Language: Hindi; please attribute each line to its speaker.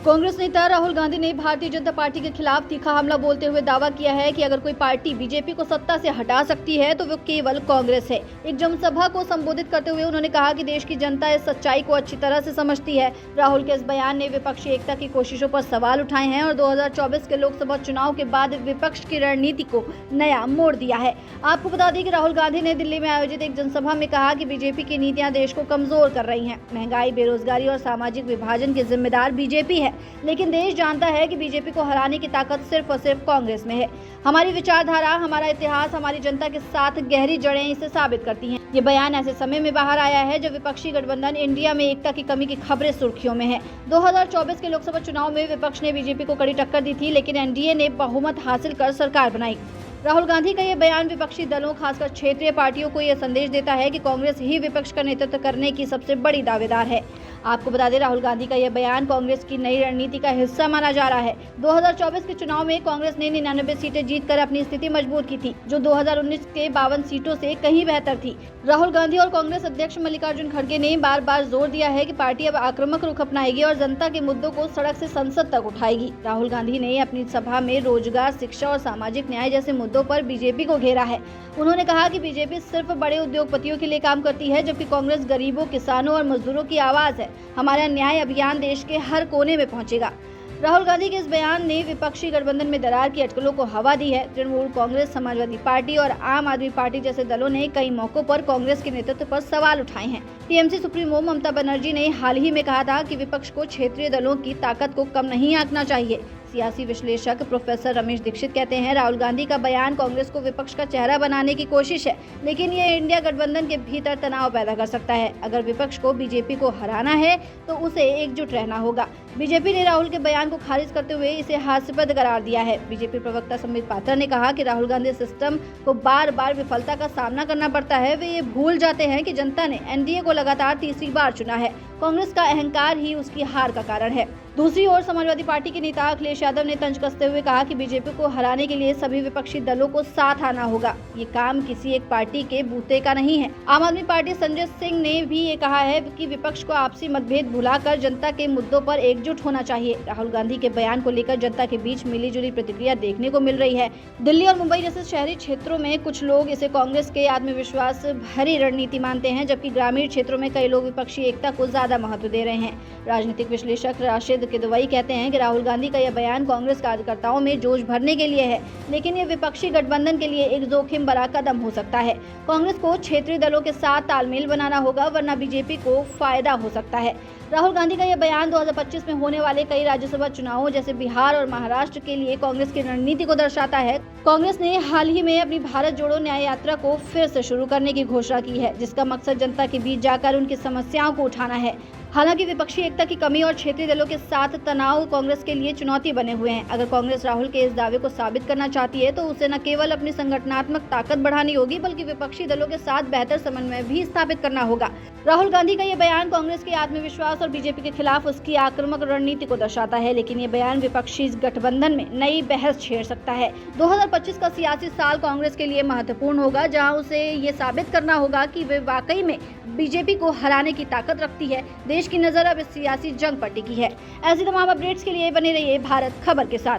Speaker 1: कांग्रेस नेता राहुल गांधी ने भारतीय जनता पार्टी के खिलाफ तीखा हमला बोलते हुए दावा किया है कि अगर कोई पार्टी बीजेपी को सत्ता से हटा सकती है तो वो केवल कांग्रेस है। एक जनसभा को संबोधित करते हुए उन्होंने कहा कि देश की जनता इस सच्चाई को अच्छी तरह से समझती है। राहुल के इस बयान ने विपक्षी एकता की कोशिशों पर सवाल उठाए हैं और 2024 के लोकसभा चुनाव के बाद विपक्ष की रणनीति को नया मोड़ दिया है। आपको बता दें कि राहुल गांधी ने दिल्ली में आयोजित एक जनसभा में कहा कि बीजेपी की नीतियां देश को कमजोर कर रही हैं। महंगाई, बेरोजगारी और सामाजिक विभाजन के जिम्मेदार बीजेपी है, लेकिन देश जानता है कि बीजेपी को हराने की ताकत सिर्फ और सिर्फ कांग्रेस में है। हमारी विचारधारा, हमारा इतिहास, हमारी जनता के साथ गहरी जड़ें इसे साबित करती हैं। ये बयान ऐसे समय में बाहर आया है जब विपक्षी गठबंधन इंडिया में एकता की कमी की खबरें सुर्खियों में है। 2024 के लोकसभा चुनाव में विपक्ष ने बीजेपी को कड़ी टक्कर दी थी, लेकिन एनडीए ने बहुमत हासिल कर सरकार बनाई। राहुल गांधी का ये बयान विपक्षी दलों, खासकर क्षेत्रीय पार्टियों को यह संदेश देता है कि कांग्रेस ही विपक्ष का नेतृत्व करने की सबसे बड़ी दावेदार है। आपको बता दें, राहुल गांधी का यह बयान कांग्रेस की नई रणनीति का हिस्सा माना जा रहा है। 2024 के चुनाव में कांग्रेस ने 99 सीटें जीतकर अपनी स्थिति मजबूत की थी, जो 2019 के 52 सीटों से कहीं बेहतर थी। राहुल गांधी और कांग्रेस अध्यक्ष मल्लिकार्जुन खड़गे ने बार बार जोर दिया है कि पार्टी अब आक्रामक रुख अपनाएगी और जनता के मुद्दों को सड़क से संसद तक उठाएगी। राहुल गांधी ने अपनी सभा में रोजगार, शिक्षा और सामाजिक न्याय जैसे मुद्दों पर बीजेपी को घेरा है। उन्होंने कहा कि बीजेपी सिर्फ बड़े उद्योगपतियों के लिए काम करती है, जबकि कांग्रेस गरीबों, किसानों और मजदूरों की आवाज है। हमारा न्याय अभियान देश के हर कोने में पहुंचेगा। राहुल गांधी के इस बयान ने विपक्षी गठबंधन में दरार की अटकलों को हवा दी है। तृणमूल कांग्रेस, समाजवादी पार्टी और आम आदमी पार्टी जैसे दलों ने कई मौकों पर कांग्रेस के नेतृत्व पर सवाल उठाए हैं। टीएमसी सुप्रीमो ममता बनर्जी ने हाल ही में कहा था कि विपक्ष को क्षेत्रीय दलों की ताकत को कम नहीं आंकना चाहिए। सियासी विश्लेषक प्रोफेसर रमेश दीक्षित कहते हैं, राहुल गांधी का बयान कांग्रेस को विपक्ष का चेहरा बनाने की कोशिश है, लेकिन ये इंडिया गठबंधन के भीतर तनाव पैदा कर सकता है। अगर विपक्ष को बीजेपी को हराना है तो उसे एकजुट रहना होगा। बीजेपी ने राहुल के बयान को खारिज करते हुए इसे हास्यास्पद करार दिया है। बीजेपी प्रवक्ता संबित पात्रा ने कहा कि राहुल गांधी सिस्टम को बार बार विफलता का सामना करना पड़ता है। वे ये भूल जाते हैं कि जनता ने एनडीए को लगातार तीसरी बार चुना है। कांग्रेस का अहंकार ही उसकी हार का कारण है। दूसरी ओर समाजवादी पार्टी के नेता अखिलेश यादव ने तंज कसते हुए कहा कि बीजेपी को हराने के लिए सभी विपक्षी दलों को साथ आना होगा। ये काम किसी एक पार्टी के बूते का नहीं है। आम आदमी पार्टी संजय सिंह ने भी ये कहा है कि विपक्ष को आपसी मतभेद भुलाकर जनता के मुद्दों पर एकजुट होना चाहिए। राहुल गांधी के बयान को लेकर जनता के बीच मिलीजुली प्रतिक्रिया देखने को मिल रही है। दिल्ली और मुंबई जैसे शहरी क्षेत्रों में कुछ लोग इसे कांग्रेस के आत्मविश्वास भरी रणनीति मानते हैं, जबकि ग्रामीण क्षेत्रों में कई लोग विपक्षी एकता को ज्यादा महत्व दे रहे हैं। राजनीतिक विश्लेषक राशिद किदवई कहते हैं कि राहुल गांधी का यह बयान कांग्रेस कार्यकर्ताओं में जोश भरने के लिए है, लेकिन ये विपक्षी गठबंधन के लिए एक जोखिम भरा कदम हो सकता है। कांग्रेस को क्षेत्रीय दलों के साथ तालमेल बनाना होगा, वरना बीजेपी को फायदा हो सकता है। राहुल गांधी का यह बयान 2025 में होने वाले कई राज्यसभा चुनावों जैसे बिहार और महाराष्ट्र के लिए कांग्रेस की रणनीति को दर्शाता है। कांग्रेस ने हाल ही में अपनी भारत जोड़ो न्याय यात्रा को फिर से शुरू करने की घोषणा की है, जिसका मकसद जनता के बीच जाकर उनकी समस्याओं को उठाना है। हालांकि विपक्षी एकता की कमी और क्षेत्रीय दलों के साथ तनाव कांग्रेस के लिए चुनौती बने हुए हैं। अगर कांग्रेस राहुल के इस दावे को साबित करना चाहती है तो उसे न केवल अपनी संगठनात्मक ताकत बढ़ानी होगी, बल्कि विपक्षी दलों के साथ बेहतर समन्वय भी स्थापित करना होगा। राहुल गांधी का ये बयान कांग्रेस के आत्मविश्वास और बीजेपी के खिलाफ उसकी आक्रामक रणनीति को दर्शाता है, लेकिन ये बयान विपक्षी गठबंधन में नई बहस छेड़ सकता है। 2025 का सियासी साल कांग्रेस के लिए महत्वपूर्ण होगा, जहां उसे ये साबित करना होगा कि वे वाकई में बीजेपी को हराने की ताकत रखती है। देश की नजर अब इस सियासी जंग पर टिकी है। ऐसी तमाम अपडेट्स के लिए बने रहिए भारत खबर के साथ।